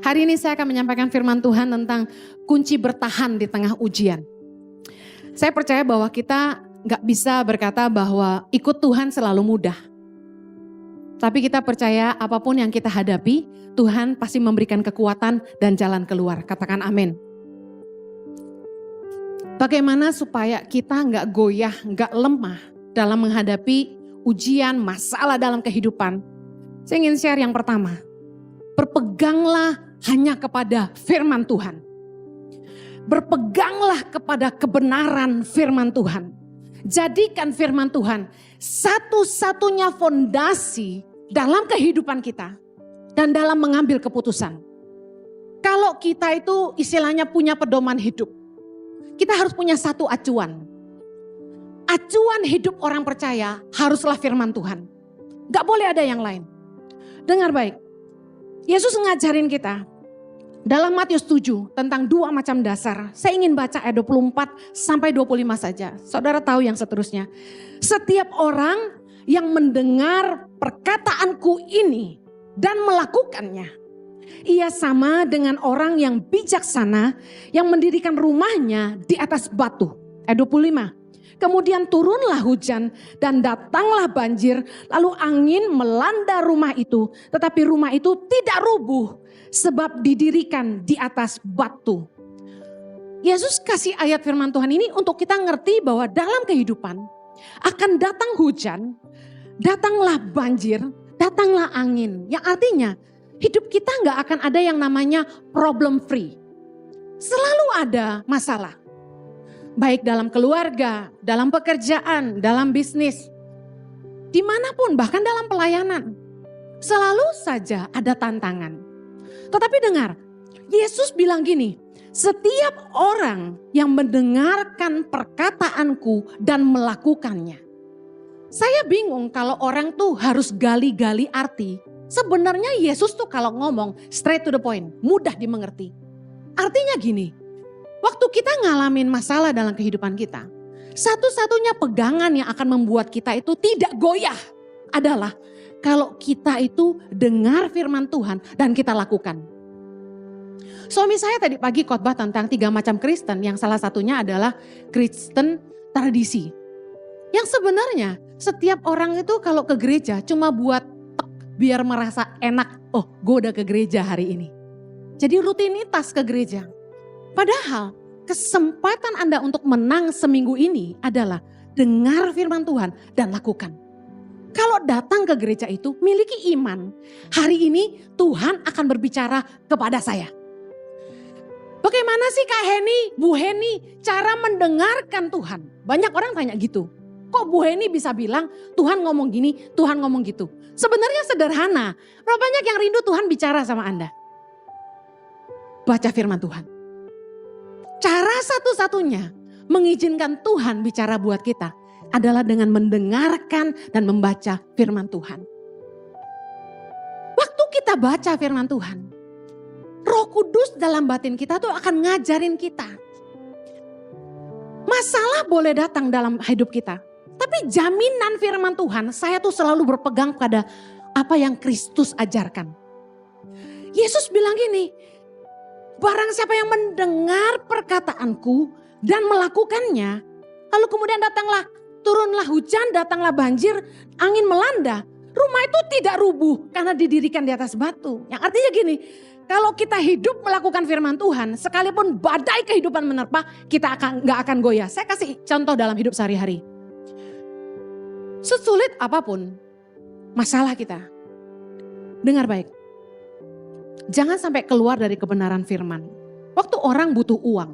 Hari ini saya akan menyampaikan firman Tuhan tentang kunci bertahan di tengah ujian. Saya percaya bahwa kita gak bisa berkata bahwa ikut Tuhan selalu mudah. Tapi kita percaya apapun yang kita hadapi, Tuhan pasti memberikan kekuatan dan jalan keluar. Katakan amin. Bagaimana supaya kita gak goyah, gak lemah dalam menghadapi ujian, masalah dalam kehidupan? Saya ingin share yang pertama. Berpeganglah hanya kepada firman Tuhan. Berpeganglah kepada kebenaran firman Tuhan. Jadikan firman Tuhan satu-satunya fondasi dalam kehidupan kita dan dalam mengambil keputusan. Kalau kita itu istilahnya punya pedoman hidup, kita harus punya satu acuan. Acuan hidup orang percaya haruslah firman Tuhan. Gak boleh ada yang lain. Dengar baik, Yesus ngajarin kita dalam Matius 7 tentang dua macam dasar. Saya ingin baca ayat 24 sampai 25 saja. Saudara tahu yang seterusnya. Setiap orang yang mendengar perkataanku ini dan melakukannya, ia sama dengan orang yang bijaksana yang mendirikan rumahnya di atas batu. Ayat 25. Kemudian turunlah hujan dan datanglah banjir, lalu angin melanda rumah itu, tetapi rumah itu tidak rubuh sebab didirikan di atas batu. Yesus kasih ayat firman Tuhan ini untuk kita ngerti bahwa dalam kehidupan akan datang hujan, datanglah banjir, datanglah angin. Yang artinya hidup kita gak akan ada yang namanya problem free. Selalu ada masalah. Baik dalam keluarga, dalam pekerjaan, dalam bisnis. Dimanapun, bahkan dalam pelayanan. Selalu saja ada tantangan. Tetapi dengar, Yesus bilang gini, setiap orang yang mendengarkan perkataanku dan melakukannya. Saya bingung kalau orang tuh harus gali-gali arti. Sebenarnya Yesus tuh kalau ngomong straight to the point, mudah dimengerti. Artinya gini, waktu kita ngalamin masalah dalam kehidupan kita, satu-satunya pegangan yang akan membuat kita itu tidak goyah adalah kalau kita itu dengar firman Tuhan dan kita lakukan. Suami saya tadi pagi khotbah tentang 3 macam Kristen, yang salah satunya adalah Kristen tradisi. Yang sebenarnya setiap orang itu kalau ke gereja cuma buat biar merasa enak, oh gue udah ke gereja hari ini. Jadi rutinitas ke gereja. Padahal kesempatan Anda untuk menang seminggu ini adalah dengar firman Tuhan dan lakukan. Kalau datang ke gereja itu miliki iman, hari ini Tuhan akan berbicara kepada saya. Bagaimana sih Kak Heni, Bu Heni cara mendengarkan Tuhan? Banyak orang tanya gitu. Kok Bu Heni bisa bilang Tuhan ngomong gini, Tuhan ngomong gitu? Sebenarnya sederhana. Berapa banyak yang rindu Tuhan bicara sama Anda? Baca firman Tuhan. Cara satu-satunya mengizinkan Tuhan bicara buat kita adalah dengan mendengarkan dan membaca firman Tuhan. Waktu kita baca firman Tuhan, Roh Kudus dalam batin kita tuh akan ngajarin kita. Masalah boleh datang dalam hidup kita, tapi jaminan firman Tuhan, saya tuh selalu berpegang pada apa yang Kristus ajarkan. Yesus bilang gini, barang siapa yang mendengar perkataanku dan melakukannya, lalu kemudian turunlah hujan, datanglah banjir, angin melanda, rumah itu tidak rubuh karena didirikan di atas batu. Yang artinya gini, kalau kita hidup melakukan firman Tuhan, sekalipun badai kehidupan menerpa, kita gak akan goyah. Saya kasih contoh dalam hidup sehari-hari. Sesulit apapun masalah kita, dengar baik. Jangan sampai keluar dari kebenaran firman. Waktu orang butuh uang,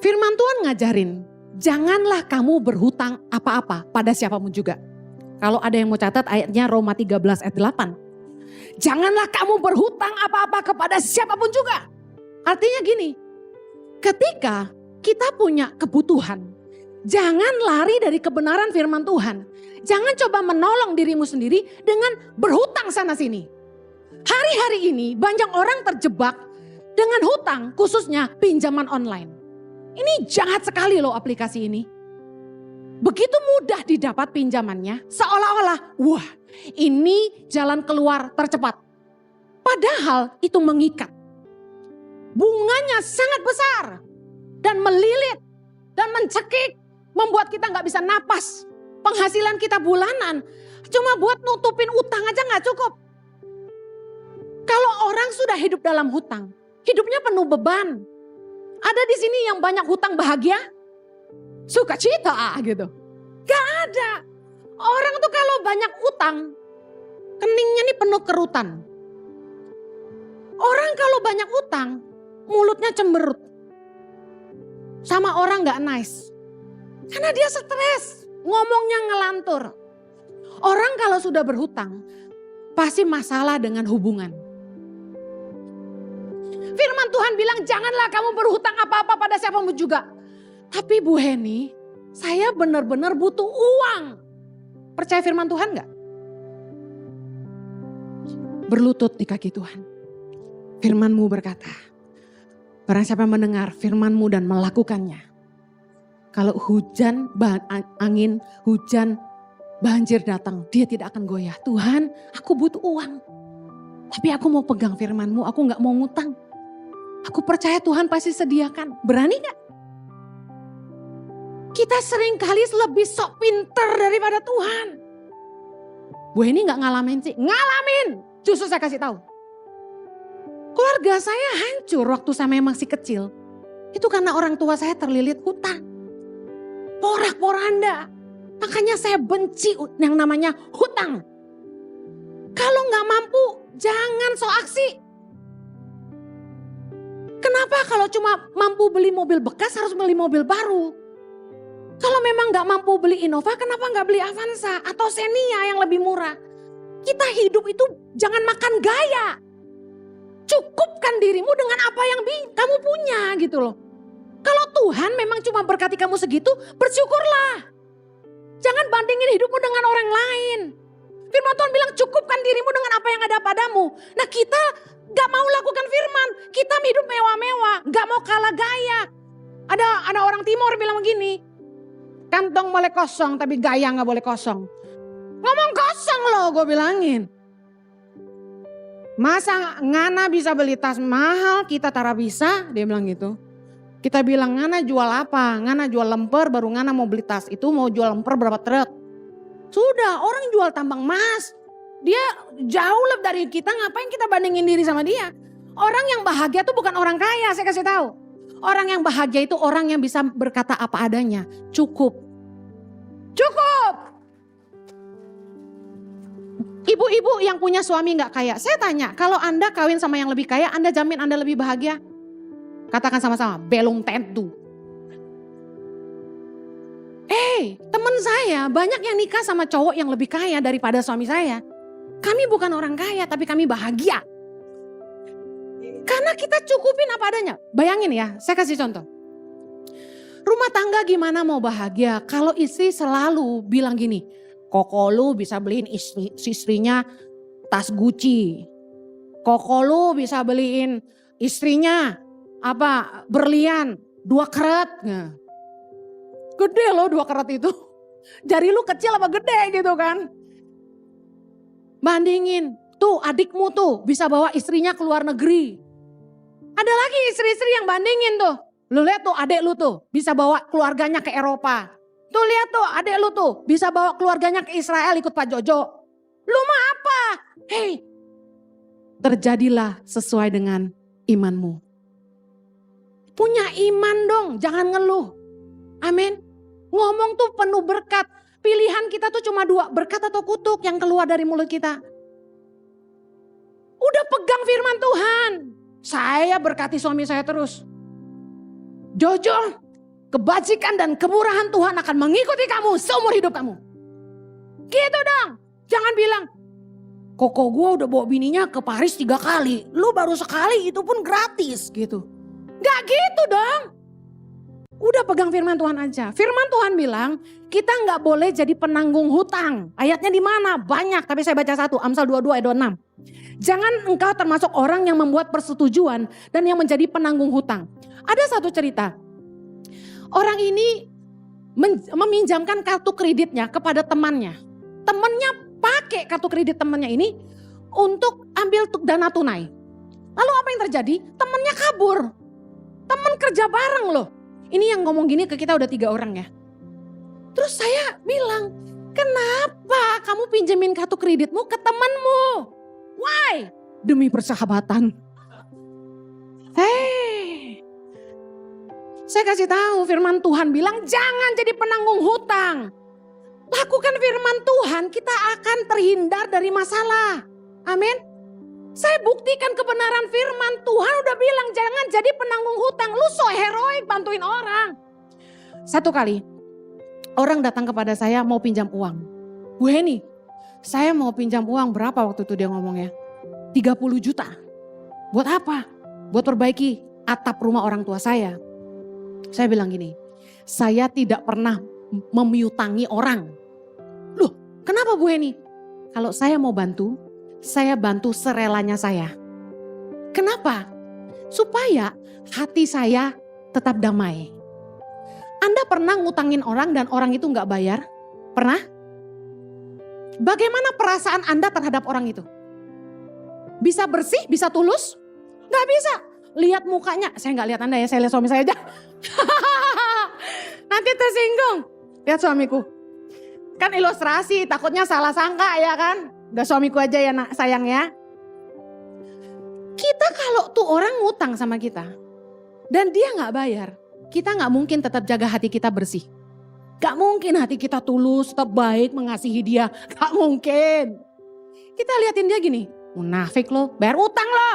firman Tuhan ngajarin, janganlah kamu berhutang apa-apa pada siapapun juga. Kalau ada yang mau catat ayatnya Roma 13 ayat 8. Janganlah kamu berhutang apa-apa kepada siapapun juga. Artinya gini, ketika kita punya kebutuhan, jangan lari dari kebenaran firman Tuhan. Jangan coba menolong dirimu sendiri dengan berhutang sana sini. Hari-hari ini banyak orang terjebak dengan hutang, khususnya pinjaman online. Ini jahat sekali loh aplikasi ini. Begitu mudah didapat pinjamannya, seolah-olah wah ini jalan keluar tercepat. Padahal itu mengikat. Bunganya sangat besar dan melilit dan mencekik, membuat kita nggak bisa napas. Penghasilan kita bulanan cuma buat nutupin utang aja nggak cukup. Kalau orang sudah hidup dalam hutang, hidupnya penuh beban. Ada di sini yang banyak hutang bahagia, sukacita gitu. Gak ada. Orang tuh kalau banyak utang, keningnya nih penuh kerutan. Orang kalau banyak utang, mulutnya cemberut. Sama orang gak nice. Karena dia stres, ngomongnya ngelantur. Orang kalau sudah berhutang, pasti masalah dengan hubungan. Firman Tuhan bilang janganlah kamu berhutang apa-apa pada siapapun juga. Tapi Bu Heni, saya benar-benar butuh uang. Percaya firman Tuhan gak? Berlutut di kaki Tuhan. Firman-Mu berkata, barang siapa mendengar firman-Mu dan melakukannya. Kalau hujan, angin, hujan, banjir datang, dia tidak akan goyah. Tuhan, aku butuh uang. Tapi aku mau pegang firman-Mu, aku gak mau ngutang. Aku percaya Tuhan pasti sediakan. Berani gak? Kita sering kali lebih sok pinter daripada Tuhan. Bu ini gak ngalamin sih? Ngalamin. Justru saya kasih tahu. Keluarga saya hancur waktu saya masih kecil. Itu karena orang tua saya terlilit hutang. Porak-poranda. Makanya saya benci yang namanya hutang. Kalau gak mampu, jangan sok aksi. Kenapa kalau cuma mampu beli mobil bekas harus beli mobil baru? Kalau memang gak mampu beli Innova, kenapa gak beli Avanza atau Xenia yang lebih murah? Kita hidup itu jangan makan gaya. Cukupkan dirimu dengan apa yang kamu punya gitu loh. Kalau Tuhan memang cuma berkati kamu segitu, bersyukurlah. Jangan bandingin hidupmu dengan orang lain. Firman Tuhan bilang cukupkan dirimu dengan apa yang ada padamu. Nah kita gak mau lakukan firman. Kita hidup mewah-mewah, gak mau kalah gaya. Ada orang timur bilang begini, kantong boleh kosong tapi gaya gak boleh kosong. Ngomong kosong loh gue bilangin. Masa Ngana bisa beli tas mahal kita Tara bisa? Dia bilang gitu. Kita bilang Ngana jual apa? Ngana jual lemper baru Ngana mau beli tas itu mau jual lemper berapa truk. Sudah orang jual tambang emas. Dia jauh lebih dari kita, ngapain kita bandingin diri sama dia. Orang yang bahagia itu bukan orang kaya, saya kasih tahu. Orang yang bahagia itu orang yang bisa berkata apa adanya. Cukup. Cukup. Ibu-ibu yang punya suami gak kaya. Saya tanya, kalau Anda kawin sama yang lebih kaya, Anda jamin Anda lebih bahagia? Katakan sama-sama, belum tentu. Teman saya banyak yang nikah sama cowok yang lebih kaya daripada suami saya. Kami bukan orang kaya tapi kami bahagia. Karena kita cukupin apa adanya. Bayangin ya, saya kasih contoh. Rumah tangga gimana mau bahagia kalau istri selalu bilang gini, Koko lu bisa beliin istrinya tas Gucci. Koko lu bisa beliin istrinya berlian 2 karat. Nah. Gede loh 2 karat itu. Jari lu kecil apa gede gitu kan. Bandingin, tuh adikmu tuh bisa bawa istrinya ke luar negeri. Ada lagi istri-istri yang bandingin tuh. Lu lihat tuh adik lu tuh bisa bawa keluarganya ke Eropa. Tuh lihat tuh adik lu tuh bisa bawa keluarganya ke Israel ikut Pak Jojo. Lu mah apa? Hei, terjadilah sesuai dengan imanmu. Punya iman dong, jangan ngeluh. Amin. Ngomong tuh penuh berkat. Pilihan kita tuh cuma 2, berkat atau kutuk yang keluar dari mulut kita. Udah pegang firman Tuhan. Saya berkati suami saya terus. Jojo, kebajikan dan kemurahan Tuhan akan mengikuti kamu seumur hidup kamu. Gitu dong. Jangan bilang, Koko gue udah bawa bininya ke Paris 3 kali. Lu baru sekali itu pun gratis gitu. Gak gitu dong. Udah pegang firman Tuhan aja. Firman Tuhan bilang kita gak boleh jadi penanggung hutang. Ayatnya di mana? Banyak tapi saya baca satu. Amsal 22 ayat 26. Jangan engkau termasuk orang yang membuat persetujuan dan yang menjadi penanggung hutang. Ada satu cerita. Orang ini meminjamkan kartu kreditnya kepada temannya. Temannya pakai kartu kredit temannya ini untuk ambil dana tunai. Lalu apa yang terjadi? Temennya kabur. Temen kerja bareng loh. Ini yang ngomong gini ke kita udah 3 orang ya. Terus saya bilang, kenapa kamu pinjemin kartu kreditmu ke temanmu? Why? Demi persahabatan. Saya kasih tahu firman Tuhan bilang jangan jadi penanggung hutang. Lakukan firman Tuhan, kita akan terhindar dari masalah. Amin. Saya buktikan kebenaran firman Tuhan udah bilang jangan jadi penanggung hutang. Lu so heroik bantuin orang. Satu kali orang datang kepada saya mau pinjam uang. Bu Heni, saya mau pinjam uang berapa waktu itu dia ngomongnya? 30 juta. Buat apa? Buat perbaiki atap rumah orang tua saya. Saya bilang gini, saya tidak pernah memiutangi orang. Loh, kenapa Bu Heni? Kalau saya mau bantu, saya bantu serelanya saya. Kenapa? Supaya hati saya tetap damai. Anda pernah ngutangin orang dan orang itu gak bayar? Pernah? Bagaimana perasaan Anda terhadap orang itu? Bisa bersih, bisa tulus? Gak bisa. Lihat mukanya, saya gak lihat Anda ya, saya lihat suami saya aja. Nanti tersinggung. Lihat suamiku. Kan ilustrasi, takutnya salah sangka ya kan. Udah suamiku aja ya nak, sayang ya. Kita kalau tuh orang ngutang sama kita dan dia gak bayar, kita gak mungkin tetap jaga hati kita bersih. Gak mungkin hati kita tulus, tetap baik mengasihi dia. Gak mungkin. Kita liatin dia gini, munafik lo, bayar utang lo.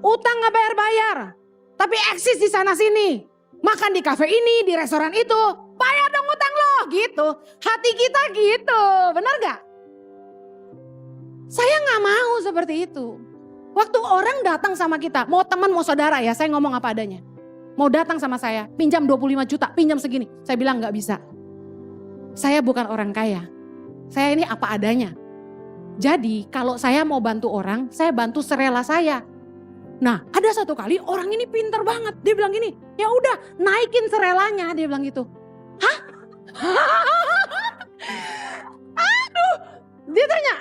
Utang gak bayar-bayar, tapi eksis di sana sini. Makan di kafe ini, di restoran itu, bayar dong utang lo, gitu. Hati kita gitu, benar gak? Saya gak mau seperti itu. Waktu orang datang sama kita, mau teman mau saudara ya, saya ngomong apa adanya. Mau datang sama saya, pinjam 25 juta, pinjam segini. Saya bilang gak bisa. Saya bukan orang kaya, saya ini apa adanya. Jadi kalau saya mau bantu orang, saya bantu serela saya. Nah ada satu kali orang ini pintar banget, dia bilang gini, ya udah naikin serelanya, dia bilang gitu. Hah? Aduh, dia tanya,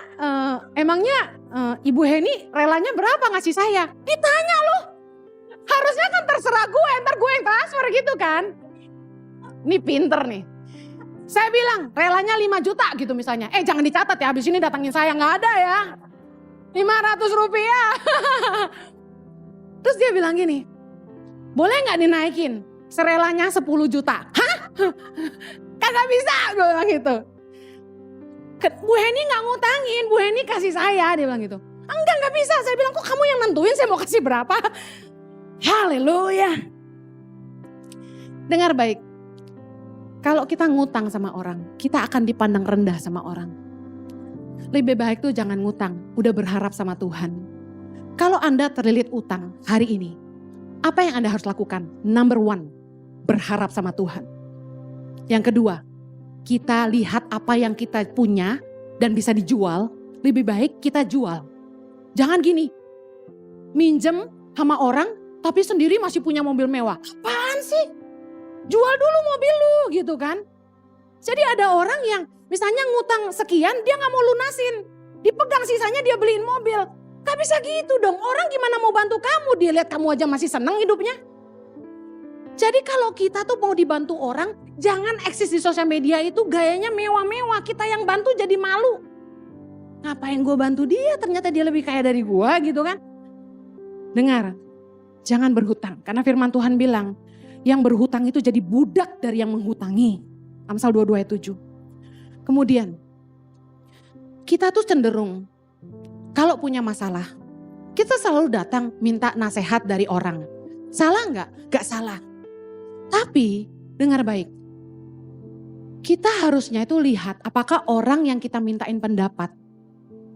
emangnya Ibu Heni relanya berapa ngasih saya? Ditanya loh, harusnya kan terserah gue, ntar gue yang transfer gitu kan. Ini pinter nih. Saya bilang relanya 5 juta gitu misalnya. Jangan dicatat ya, habis ini datangin saya, gak ada ya. 500 rupiah. Terus dia bilang gini, boleh gak dinaikin serelanya 10 juta? Hah? Kagak bisa, gue bilang gitu. Bu Heni gak ngutangin, Bu Heni kasih saya, dia bilang gitu. Enggak gak bisa, saya bilang kok kamu yang nentuin saya mau kasih berapa. Haleluya. Dengar baik, kalau kita ngutang sama orang, kita akan dipandang rendah sama orang. Lebih baik tuh jangan ngutang, udah berharap sama Tuhan. Kalau Anda terlilit utang hari ini, apa yang Anda harus lakukan? Number 1, berharap sama Tuhan. Yang kedua, kita lihat apa yang kita punya dan bisa dijual, lebih baik kita jual. Jangan gini, minjem sama orang tapi sendiri masih punya mobil mewah. Apaan sih? Jual dulu mobil lu gitu kan. Jadi ada orang yang misalnya ngutang sekian dia gak mau lunasin. Dipegang sisanya dia beliin mobil. Gak bisa gitu dong, orang gimana mau bantu kamu, dia lihat kamu aja masih seneng hidupnya. Jadi kalau kita tuh mau dibantu orang, jangan eksis di sosial media itu gayanya mewah-mewah, kita yang bantu jadi malu. Ngapain gue bantu dia, ternyata dia lebih kaya dari gue gitu kan. Dengar, jangan berhutang, karena firman Tuhan bilang, yang berhutang itu jadi budak dari yang menghutangi. Amsal 22 ayat 7. Kemudian, kita tuh cenderung, kalau punya masalah, kita selalu datang minta nasihat dari orang. Salah enggak? Enggak salah. Tapi dengar baik, kita harusnya itu lihat apakah orang yang kita mintain pendapat,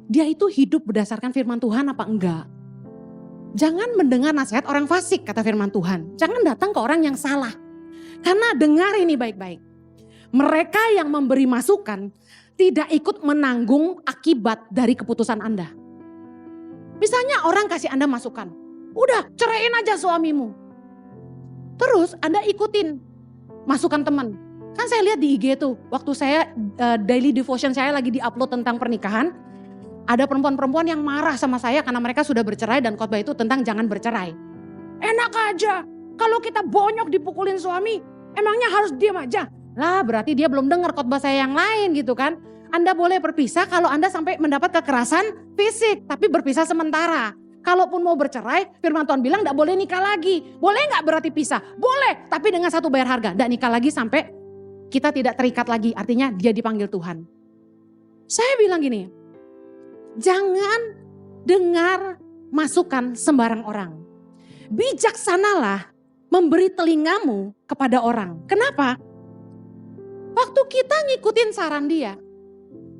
dia itu hidup berdasarkan firman Tuhan apa enggak. Jangan mendengar nasihat orang fasik kata firman Tuhan. Jangan datang ke orang yang salah. Karena dengar ini baik-baik. Mereka yang memberi masukan tidak ikut menanggung akibat dari keputusan Anda. Misalnya orang kasih Anda masukan, udah ceraiin aja suamimu. Terus Anda ikutin masukan teman. Kan saya lihat di IG tuh, waktu saya daily devotion saya lagi di-upload tentang pernikahan. Ada perempuan-perempuan yang marah sama saya karena mereka sudah bercerai dan khotbah itu tentang jangan bercerai. Enak aja, kalau kita bonyok dipukulin suami, emangnya harus diam aja? Lah berarti dia belum dengar khotbah saya yang lain gitu kan. Anda boleh berpisah kalau Anda sampai mendapat kekerasan fisik, tapi berpisah sementara. Kalaupun mau bercerai, firman Tuhan bilang gak boleh nikah lagi. Boleh gak berarti pisah? Boleh, tapi dengan satu bayar harga. Gak nikah lagi sampai kita tidak terikat lagi, artinya dia dipanggil Tuhan. Saya bilang gini, jangan dengar masukan sembarang orang. Bijaksanalah memberi telingamu kepada orang. Kenapa? Waktu kita ngikutin saran dia,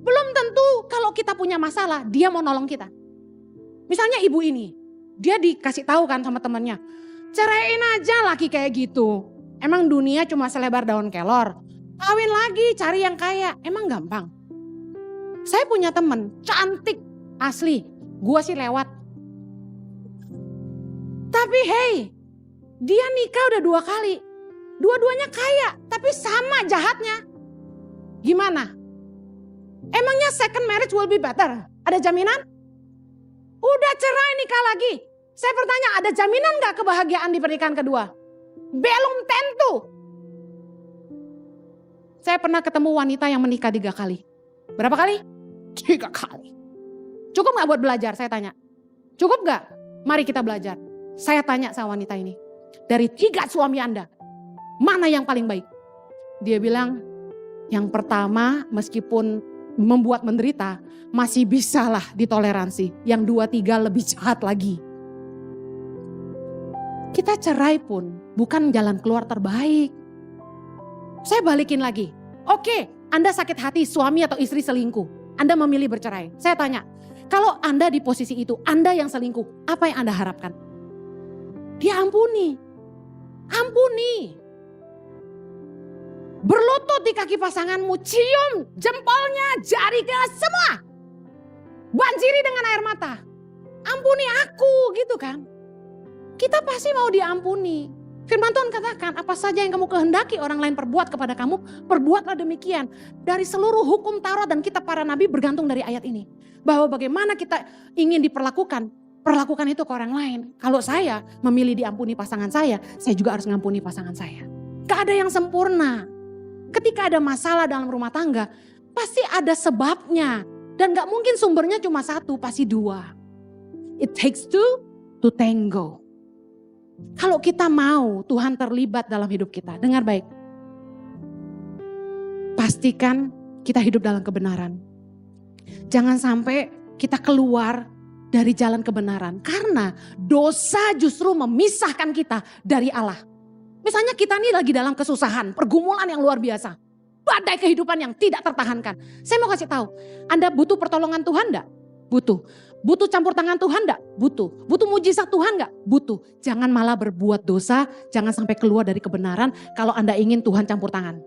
belum tentu kalau kita punya masalah dia mau nolong kita. Misalnya ibu ini, dia dikasih tahu kan sama temannya, ceraiin aja laki kayak gitu. Emang dunia cuma selebar daun kelor. Kawin lagi cari yang kaya, emang gampang. Saya punya temen cantik asli, gua sih lewat. Tapi hey, dia nikah udah 2 kali. Dua-duanya kaya, tapi sama jahatnya. Gimana? Emangnya second marriage will be better? Ada jaminan? Udah cerai nikah lagi. Saya bertanya, ada jaminan gak kebahagiaan di pernikahan kedua? Belum tentu. Saya pernah ketemu wanita yang menikah 3 kali. Berapa kali? 3 kali. Cukup gak buat belajar? Saya tanya. Cukup gak? Mari kita belajar. Saya tanya sama wanita ini. Dari 3 suami Anda, mana yang paling baik? Dia bilang, yang pertama meskipun membuat menderita, masih bisalah ditoleransi. Yang 2-3 lebih jahat lagi. Kita cerai pun bukan jalan keluar terbaik. Saya balikin lagi. Oke, Anda sakit hati suami atau istri selingkuh. Anda memilih bercerai. Saya tanya, kalau Anda di posisi itu, Anda yang selingkuh, apa yang Anda harapkan? Dia ampuni. Ampuni. Berlutut di kaki pasanganmu, cium jempolnya, jarinya, semua. Banjiri dengan air mata. Ampuni aku, gitu kan. Kita pasti mau diampuni. Firman Tuhan katakan, apa saja yang kamu kehendaki orang lain perbuat kepada kamu, perbuatlah demikian. Dari seluruh hukum Taurat dan kitab para nabi bergantung dari ayat ini. Bahwa bagaimana kita ingin diperlakukan, perlakukan itu ke orang lain. Kalau saya memilih diampuni pasangan saya juga harus ngampuni pasangan saya. Gak ada yang sempurna. Ketika ada masalah dalam rumah tangga, pasti ada sebabnya. Dan gak mungkin sumbernya cuma 1, pasti 2. It takes 2 to tango. Kalau kita mau Tuhan terlibat dalam hidup kita, dengar baik. Pastikan kita hidup dalam kebenaran. Jangan sampai kita keluar dari jalan kebenaran. Karena dosa justru memisahkan kita dari Allah. Misalnya kita nih lagi dalam kesusahan, pergumulan yang luar biasa. Badai kehidupan yang tidak tertahankan. Saya mau kasih tahu, Anda butuh pertolongan Tuhan enggak? Butuh. Butuh campur tangan Tuhan enggak? Butuh. Butuh mujizat Tuhan enggak? Butuh. Jangan malah berbuat dosa, jangan sampai keluar dari kebenaran kalau Anda ingin Tuhan campur tangan.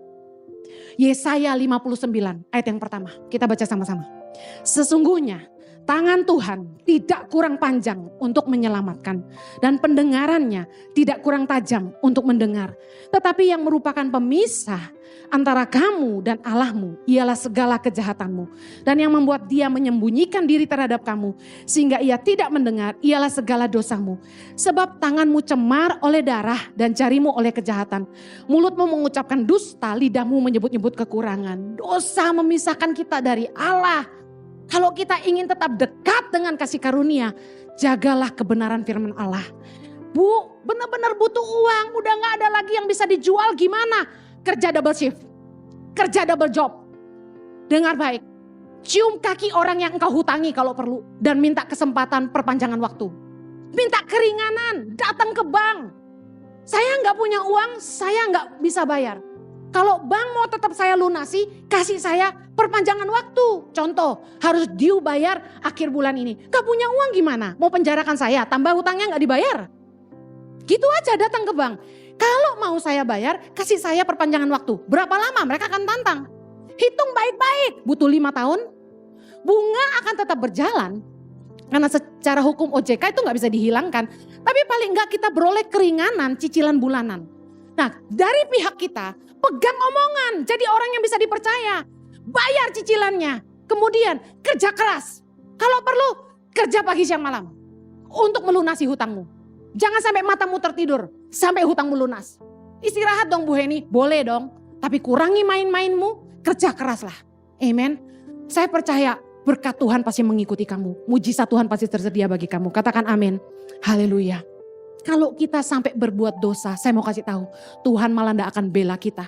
Yesaya 59 ayat yang pertama, kita baca sama-sama. Sesungguhnya tangan Tuhan tidak kurang panjang untuk menyelamatkan dan pendengarannya tidak kurang tajam untuk mendengar. Tetapi yang merupakan pemisah antara kamu dan Allahmu ialah segala kejahatanmu. Dan yang membuat dia menyembunyikan diri terhadap kamu sehingga ia tidak mendengar ialah segala dosamu. Sebab tanganmu cemar oleh darah dan jarimu oleh kejahatan. Mulutmu mengucapkan dusta, lidahmu menyebut-nyebut kekurangan. Dosa memisahkan kita dari Allah. Kalau kita ingin tetap dekat dengan kasih karunia, jagalah kebenaran firman Allah. Bu, benar-benar butuh uang, udah gak ada lagi yang bisa dijual, gimana? Kerja double shift, kerja double job. Dengar baik, cium kaki orang yang engkau hutangi kalau perlu. Dan minta kesempatan perpanjangan waktu. Minta keringanan, datang ke bank. Saya gak punya uang, saya gak bisa bayar. Kalau bank mau tetap saya lunasi, kasih saya perpanjangan waktu. Contoh, harus due bayar akhir bulan ini. Gak punya uang gimana? Mau penjarakan saya, tambah hutangnya gak dibayar. Gitu aja datang ke bank. Kalau mau saya bayar, kasih saya perpanjangan waktu. Berapa lama? Mereka akan tantang. Hitung baik-baik, butuh 5 tahun. Bunga akan tetap berjalan. Karena secara hukum OJK itu gak bisa dihilangkan. Tapi paling gak kita beroleh keringanan cicilan bulanan. Nah, dari pihak kita, pegang omongan, jadi orang yang bisa dipercaya. Bayar cicilannya, kemudian kerja keras. Kalau perlu kerja pagi siang malam untuk melunasi hutangmu. Jangan sampai matamu tertidur sampai hutangmu lunas. Istirahat dong Bu Heni, boleh dong. Tapi kurangi main-mainmu, kerja keraslah. Amen. Saya percaya berkat Tuhan pasti mengikuti kamu. Mujizat Tuhan pasti tersedia bagi kamu. Katakan amin. Haleluya. Kalau kita sampai berbuat dosa, saya mau kasih tahu, Tuhan malah tidak akan bela kita.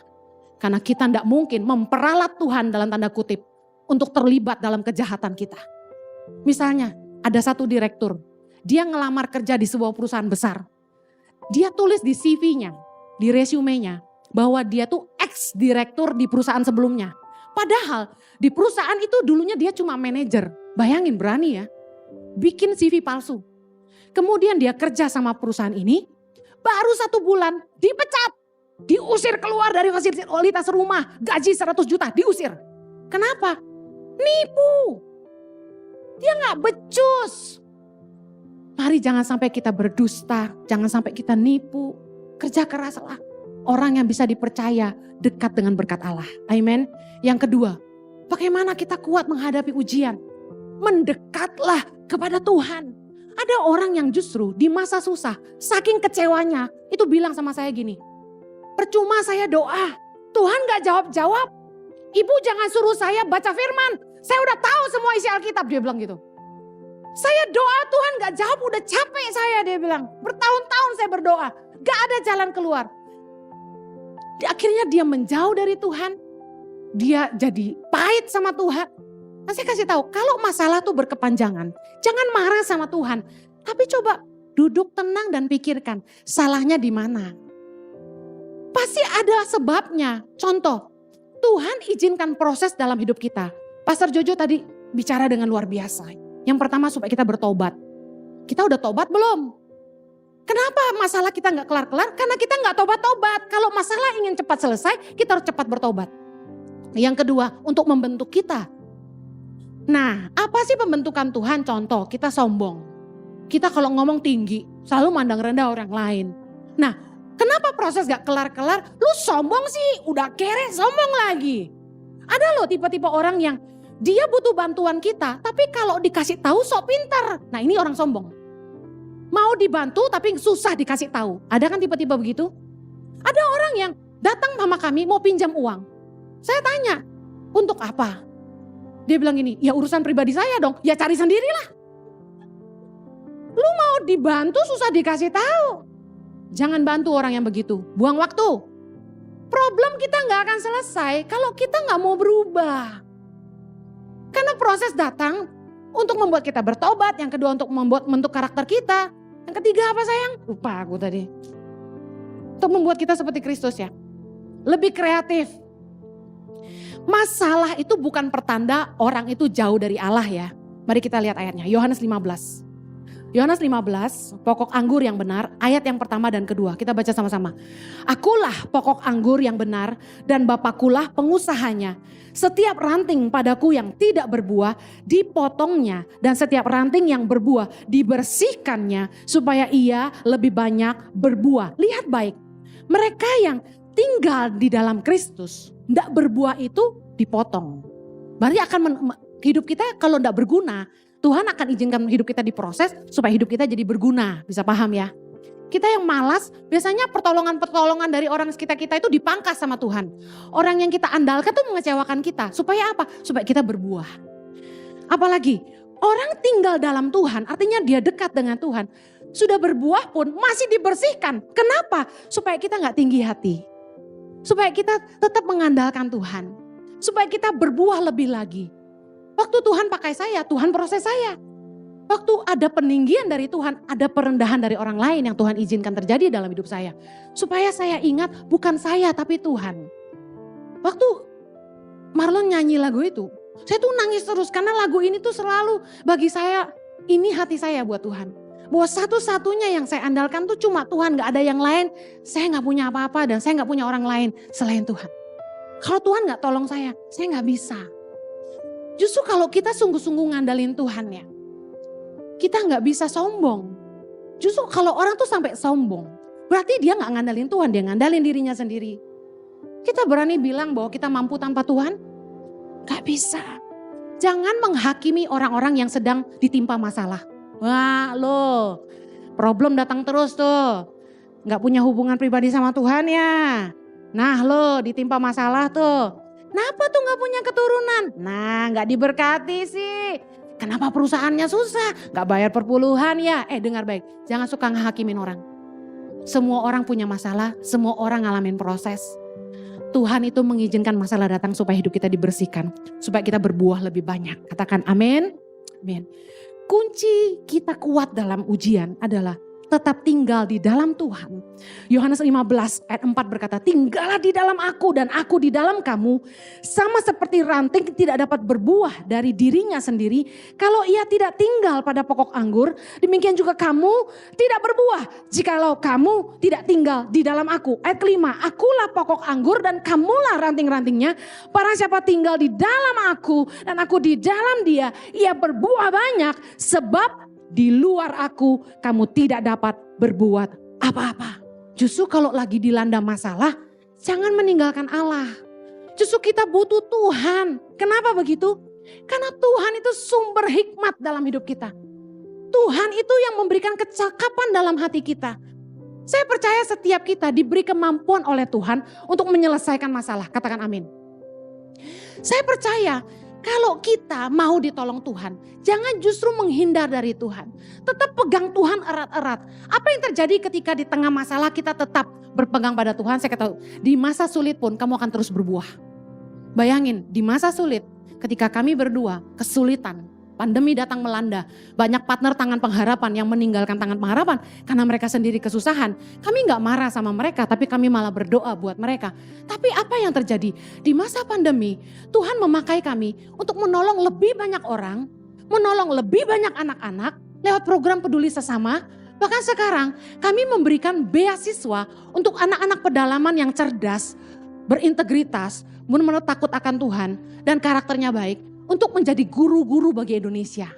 Karena kita tidak mungkin memperalat Tuhan dalam tanda kutip untuk terlibat dalam kejahatan kita. Misalnya ada satu direktur, dia ngelamar kerja di sebuah perusahaan besar. Dia tulis di CV-nya, di resumenya, bahwa dia tuh ex-direktur di perusahaan sebelumnya. Padahal di perusahaan itu dulunya dia cuma manajer. Bayangin, berani ya, bikin CV palsu. Kemudian dia kerja sama perusahaan ini, baru 1 bulan dipecat. Diusir keluar dari fasilitas rumah, gaji 100 juta, diusir. Kenapa? Nipu. Dia gak becus. Mari jangan sampai kita berdusta, jangan sampai kita nipu. Kerja keraslah. Orang yang bisa dipercaya dekat dengan berkat Allah. Amin. Yang kedua, bagaimana kita kuat menghadapi ujian? Mendekatlah kepada Tuhan. Ada orang yang justru di masa susah, saking kecewanya, itu bilang sama saya gini, percuma saya doa, Tuhan gak jawab-jawab. Ibu jangan suruh saya baca firman, saya udah tahu semua isi Alkitab, dia bilang gitu. Saya doa Tuhan gak jawab, udah capek saya, dia bilang. Bertahun-tahun saya berdoa, gak ada jalan keluar. Akhirnya dia menjauh dari Tuhan, dia jadi pahit sama Tuhan. Nah, saya kasih tahu, kalau masalah tuh berkepanjangan, jangan marah sama Tuhan. Tapi coba duduk tenang dan pikirkan, salahnya di mana? Pasti ada sebabnya. Contoh, Tuhan izinkan proses dalam hidup kita. Pastor Jojo tadi bicara dengan luar biasa. Yang pertama supaya kita bertobat. Kita udah tobat belum? Kenapa masalah kita gak kelar-kelar? Karena kita gak tobat-tobat. Kalau masalah ingin cepat selesai, kita harus cepat bertobat. Yang kedua, untuk membentuk kita. Nah, apa sih pembentukan Tuhan? Contoh, kita sombong. Kita kalau ngomong tinggi, selalu mandang rendah orang lain. Nah, kenapa proses gak kelar-kelar? Lu sombong sih, udah kere sombong lagi. Ada loh tipe-tipe orang yang dia butuh bantuan kita, tapi kalau dikasih tahu sok pintar. Nah, ini orang sombong. Mau dibantu tapi susah dikasih tahu. Ada kan tipe-tipe begitu? Ada orang yang datang sama kami mau pinjam uang. Saya tanya, untuk apa? Dia bilang gini, ya urusan pribadi saya dong, ya cari sendirilah. Lu mau dibantu susah dikasih tahu. Jangan bantu orang yang begitu, buang waktu. Problem kita gak akan selesai kalau kita gak mau berubah. Karena proses datang untuk membuat kita bertobat, yang kedua untuk membentuk karakter kita. Yang ketiga apa sayang? Lupa aku tadi. Untuk membuat kita seperti Kristus ya. Lebih kreatif. Masalah itu bukan pertanda orang itu jauh dari Allah ya. Mari kita lihat ayatnya. Yohanes 15. Yohanes 15, pokok anggur yang benar, ayat yang pertama dan kedua. Kita baca sama-sama. Akulah pokok anggur yang benar dan Bapakulah pengusahanya. Setiap ranting padaku yang tidak berbuah dipotongnya dan setiap ranting yang berbuah dibersihkannya supaya ia lebih banyak berbuah. Lihat baik, mereka yang tinggal di dalam Kristus, tidak berbuah itu dipotong. Berarti hidup kita kalau tidak berguna, Tuhan akan izinkan hidup kita diproses supaya hidup kita jadi berguna. Bisa paham ya? Kita yang malas, biasanya pertolongan-pertolongan dari orang sekitar kita itu dipangkas sama Tuhan. Orang yang kita andalkan tuh mengecewakan kita. Supaya apa? Supaya kita berbuah. Apalagi orang tinggal dalam Tuhan, artinya dia dekat dengan Tuhan. Sudah berbuah pun masih dibersihkan. Kenapa? Supaya kita gak tinggi hati. Supaya kita tetap mengandalkan Tuhan. Supaya kita berbuah lebih lagi. Waktu Tuhan pakai saya, Tuhan proses saya. Waktu ada peninggian dari Tuhan, ada perendahan dari orang lain yang Tuhan izinkan terjadi dalam hidup saya. Supaya saya ingat bukan saya tapi Tuhan. Waktu Marlon nyanyi lagu itu, saya tuh nangis terus karena lagu ini tuh selalu bagi saya, ini hati saya buat Tuhan. Bahwa satu-satunya yang saya andalkan tuh cuma Tuhan, gak ada yang lain. Saya gak punya apa-apa dan saya gak punya orang lain selain Tuhan. Kalau Tuhan gak tolong saya gak bisa. Justru kalau kita sungguh-sungguh ngandalin Tuhan ya, kita gak bisa sombong. Justru kalau orang tuh sampai sombong, berarti dia gak ngandalin Tuhan, dia ngandalin dirinya sendiri. Kita berani bilang bahwa kita mampu tanpa Tuhan? Gak bisa. Jangan menghakimi orang-orang yang sedang ditimpa masalah. Wah lo, problem datang terus tuh. Gak punya hubungan pribadi sama Tuhan ya. Nah lo ditimpa masalah tuh. Kenapa tuh gak punya keturunan? Nah gak diberkati sih. Kenapa perusahaannya susah? Gak bayar perpuluhan ya. Dengar baik, jangan suka ngehakimin orang. Semua orang punya masalah, semua orang ngalamin proses. Tuhan itu mengizinkan masalah datang supaya hidup kita dibersihkan. Supaya kita berbuah lebih banyak. Katakan amin. Amin. Kunci kita kuat dalam ujian adalah tetap tinggal di dalam Tuhan. Yohanes 15 ayat 4 berkata, tinggallah di dalam aku dan aku di dalam kamu. Sama seperti ranting tidak dapat berbuah dari dirinya sendiri. Kalau ia tidak tinggal pada pokok anggur, demikian juga kamu tidak berbuah jikalau kamu tidak tinggal di dalam aku. Ayat kelima, akulah pokok anggur dan kamulah ranting-rantingnya. Barang siapa tinggal di dalam aku dan aku di dalam dia, ia berbuah banyak sebab di luar aku kamu tidak dapat berbuat apa-apa. Justru kalau lagi dilanda masalah, jangan meninggalkan Allah. Justru kita butuh Tuhan. Kenapa begitu? Karena Tuhan itu sumber hikmat dalam hidup kita. Tuhan itu yang memberikan kecakapan dalam hati kita. Saya percaya setiap kita diberi kemampuan oleh Tuhan untuk menyelesaikan masalah. Katakan amin. Saya percaya kalau kita mau ditolong Tuhan, jangan justru menghindar dari Tuhan. Tetap pegang Tuhan erat-erat. Apa yang terjadi ketika di tengah masalah kita tetap berpegang pada Tuhan? Saya katakan, di masa sulit pun kamu akan terus berbuah. Bayangin, di masa sulit ketika kami berdua kesulitan, pandemi datang melanda, banyak partner tangan pengharapan yang meninggalkan tangan pengharapan karena mereka sendiri kesusahan. Kami gak marah sama mereka, tapi kami malah berdoa buat mereka. Tapi apa yang terjadi? Di masa pandemi, Tuhan memakai kami untuk menolong lebih banyak orang, menolong lebih banyak anak-anak lewat program peduli sesama. Bahkan sekarang kami memberikan beasiswa untuk anak-anak pedalaman yang cerdas, berintegritas, benar-benar takut akan Tuhan dan karakternya baik. Untuk menjadi guru-guru bagi Indonesia.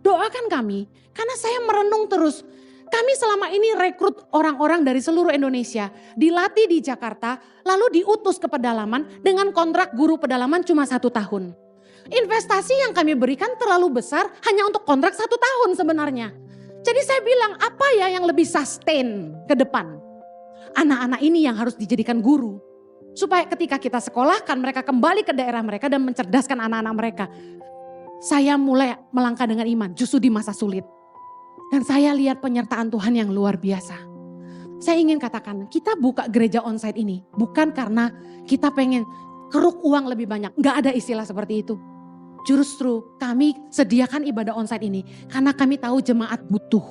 Doakan kami, karena saya merenung terus. Kami selama ini rekrut orang-orang dari seluruh Indonesia. Dilatih di Jakarta, lalu diutus ke pedalaman dengan kontrak guru pedalaman cuma 1 tahun. Investasi yang kami berikan terlalu besar hanya untuk kontrak 1 tahun sebenarnya. Jadi saya bilang, apa ya yang lebih sustain ke depan? Anak-anak ini yang harus dijadikan guru. Supaya ketika kita sekolahkan mereka kembali ke daerah mereka dan mencerdaskan anak-anak mereka. Saya mulai melangkah dengan iman justru di masa sulit. Dan saya lihat penyertaan Tuhan yang luar biasa. Saya ingin katakan kita buka gereja onsite ini bukan karena kita pengen keruk uang lebih banyak. Gak ada istilah seperti itu. Justru kami sediakan ibadah onsite ini karena kami tahu jemaat butuh.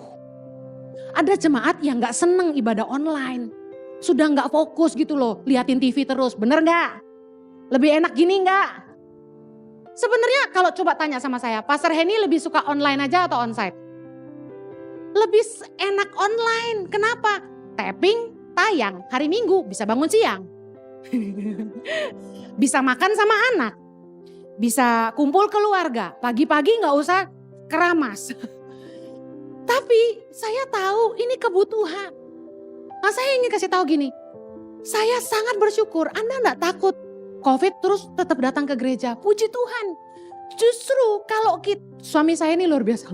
Ada jemaat yang gak seneng ibadah online. Sudah gak fokus gitu loh, liatin TV terus, bener gak? Lebih enak gini gak? Sebenarnya kalau coba tanya sama saya, Pastor Henny lebih suka online aja atau onsite? Lebih enak online, kenapa? Tapping, tayang, hari Minggu bisa bangun siang. Bisa makan sama anak, bisa kumpul keluarga, pagi-pagi gak usah keramas. Tapi saya tahu ini kebutuhan. Nah saya ingin kasih tahu gini, saya sangat bersyukur Anda gak takut COVID terus tetap datang ke gereja. Puji Tuhan. Justru kalau suami saya ini luar biasa.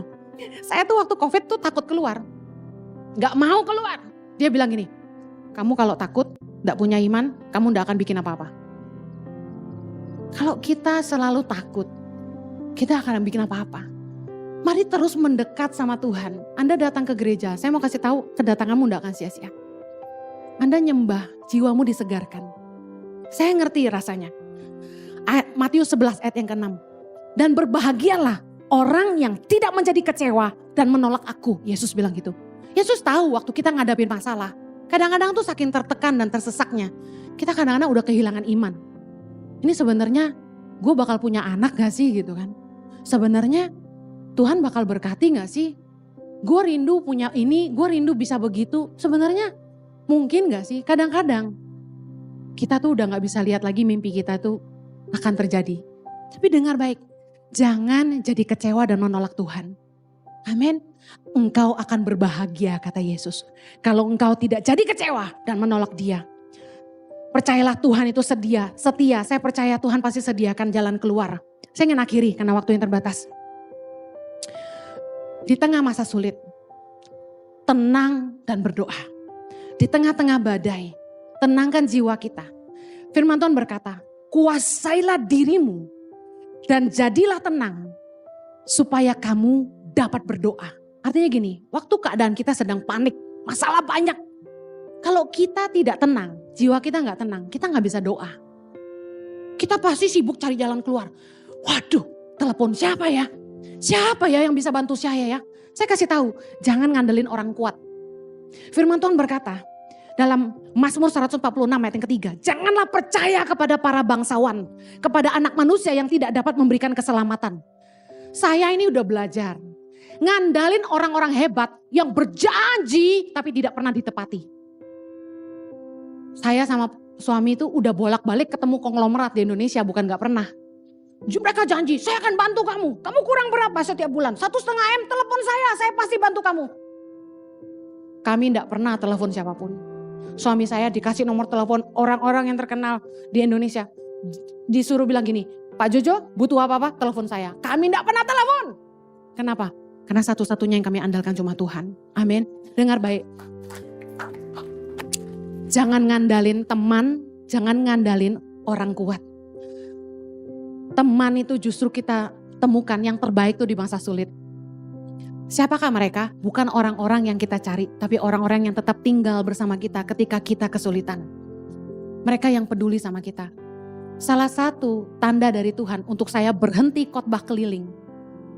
Saya tuh waktu COVID tuh takut keluar. Gak mau keluar. Dia bilang gini, kamu kalau takut gak punya iman, kamu gak akan bikin apa-apa. Kalau kita selalu takut, kita akan bikin apa-apa. Mari terus mendekat sama Tuhan. Anda datang ke gereja, saya mau kasih tahu kedatanganmu gak akan sia-sia. Anda nyembah, jiwamu disegarkan. Saya ngerti rasanya. Matius 11 ayat yang ke-6. Dan berbahagialah orang yang tidak menjadi kecewa dan menolak aku. Yesus bilang gitu. Yesus tahu waktu kita ngadapin masalah. Kadang-kadang tuh saking tertekan dan tersesaknya. Kita kadang-kadang udah kehilangan iman. Ini sebenarnya gue bakal punya anak gak sih gitu kan. Sebenarnya Tuhan bakal berkati gak sih. Gue rindu punya ini, gue rindu bisa begitu. Sebenarnya mungkin gak sih? Kadang-kadang kita tuh udah gak bisa lihat lagi mimpi kita tuh akan terjadi. Tapi dengar baik, jangan jadi kecewa dan menolak Tuhan. Amin. Engkau akan berbahagia kata Yesus. Kalau engkau tidak jadi kecewa dan menolak Dia. Percayalah Tuhan itu setia. Saya percaya Tuhan pasti sediakan jalan keluar. Saya ingin akhiri karena waktu yang terbatas. Di tengah masa sulit, tenang dan berdoa. Di tengah-tengah badai, tenangkan jiwa kita. Firman Tuhan berkata, kuasailah dirimu dan jadilah tenang supaya kamu dapat berdoa. Artinya gini, waktu keadaan kita sedang panik, masalah banyak. Kalau kita tidak tenang, jiwa kita gak tenang, kita gak bisa doa. Kita pasti sibuk cari jalan keluar. Waduh, telepon siapa ya? Siapa ya yang bisa bantu saya ya? Saya kasih tahu, jangan ngandelin orang kuat. Firman Tuhan berkata dalam Mazmur 146 ayat yang ketiga, janganlah percaya kepada para bangsawan, kepada anak manusia yang tidak dapat memberikan keselamatan. Saya ini udah belajar, ngandalin orang-orang hebat yang berjanji tapi tidak pernah ditepati. Saya sama suami itu udah bolak-balik ketemu konglomerat di Indonesia, bukan gak pernah. Mereka janji, saya akan bantu kamu. Kamu kurang berapa setiap bulan? 1,5 M, telepon saya pasti bantu kamu. Kami tidak pernah telepon siapapun. Suami saya dikasih nomor telepon orang-orang yang terkenal di Indonesia. Disuruh bilang gini, Pak Jojo butuh apa-apa telepon saya. Kami tidak pernah telepon. Kenapa? Karena satu-satunya yang kami andalkan cuma Tuhan. Amin. Dengar baik. Jangan ngandalin teman, jangan ngandalin orang kuat. Teman itu justru kita temukan yang terbaik tuh di masa sulit. Siapakah mereka? Bukan orang-orang yang kita cari, tapi orang-orang yang tetap tinggal bersama kita ketika kita kesulitan. Mereka yang peduli sama kita. Salah satu tanda dari Tuhan untuk saya berhenti khotbah keliling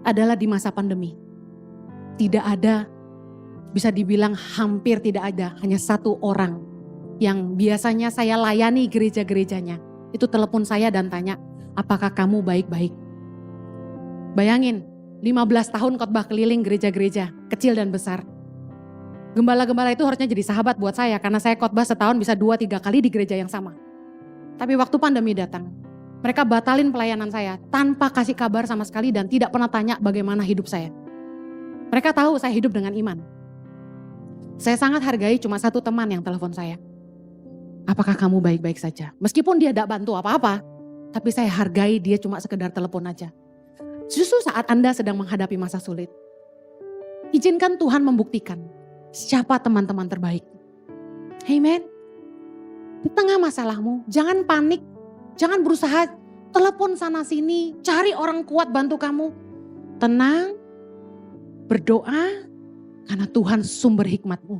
adalah di masa pandemi. Tidak ada, bisa dibilang hampir tidak ada, hanya satu orang yang biasanya saya layani gereja-gerejanya. Itu telepon saya dan tanya, apakah kamu baik-baik? Bayangin, 15 tahun khotbah keliling gereja-gereja, kecil dan besar. Gembala-gembala itu harusnya jadi sahabat buat saya, karena saya khotbah setahun bisa 2-3 kali di gereja yang sama. Tapi waktu pandemi datang, mereka batalin pelayanan saya tanpa kasih kabar sama sekali dan tidak pernah tanya bagaimana hidup saya. Mereka tahu saya hidup dengan iman. Saya sangat hargai cuma satu teman yang telepon saya. Apakah kamu baik-baik saja? Meskipun dia tidak bantu apa-apa, tapi saya hargai dia cuma sekedar telepon aja. Justru saat Anda sedang menghadapi masa sulit, izinkan Tuhan membuktikan siapa teman-teman terbaik. Amen. Di tengah masalahmu, jangan panik, jangan berusaha telepon sana sini, cari orang kuat bantu kamu. Tenang, berdoa, karena Tuhan sumber hikmatmu,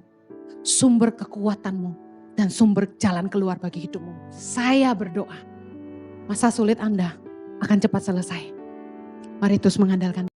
sumber kekuatanmu, dan sumber jalan keluar bagi hidupmu. Saya berdoa, masa sulit Anda akan cepat selesai. Mari terus mengandalkan